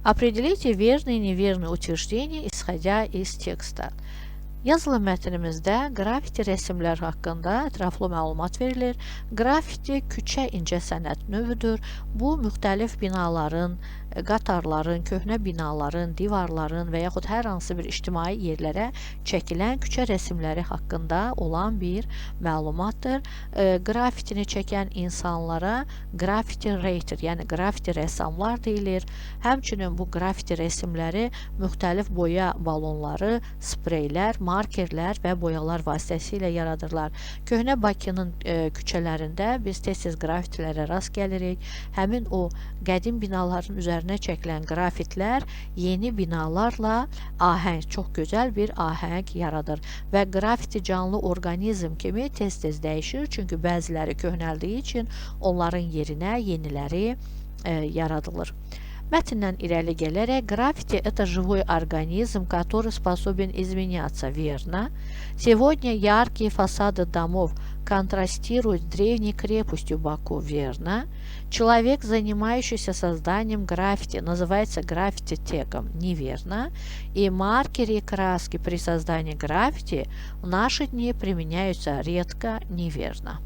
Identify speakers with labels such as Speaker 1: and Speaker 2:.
Speaker 1: Определите верные и неверные утверждения, исходя из tекста. Yazılı mətnimizdə qrafiti resimlər haqqında ətraflı məlumat verilir. Qrafiti küçə incəsənət növüdür. Bu, müxtəlif binaların, qatarların, köhnə binaların, divarların və yaxud hər hansı bir ictimai yerlərə çəkilən küçə resimləri haqqında olan bir məlumatdır. Qrafitini çəkən insanlara qrafiti writer, yəni qrafiti rəssamlar deyilir. Həmçinin bu qrafiti resimləri müxtəlif boya balonları, spreylər, markerlər və boyalar vasitəsilə yaradırlar. Köhnə Bakının küçələrində biz tez-tez qrafitilərə rast gəlirik. Həmin o qədim binaların üzərinə çəkilən qrafitlər yeni binalarla ahəng, çox gözəl bir ahəng yaradır. Və qrafiti canlı orqanizm kimi tez-tez dəyişir, çünki bəziləri köhnəldiyi üçün onların yerinə yeniləri yaradılır. Мәтіннен irəli gələrək, граффити – это живой организм, который способен изменяться, верно? Сегодня яркие фасады домов контрастируют с древней крепостью Баку, верно? Человек, занимающийся созданием граффити, называется граффити-тегом, неверно? И маркеры и краски при создании граффити в наши дни применяются редко, неверно.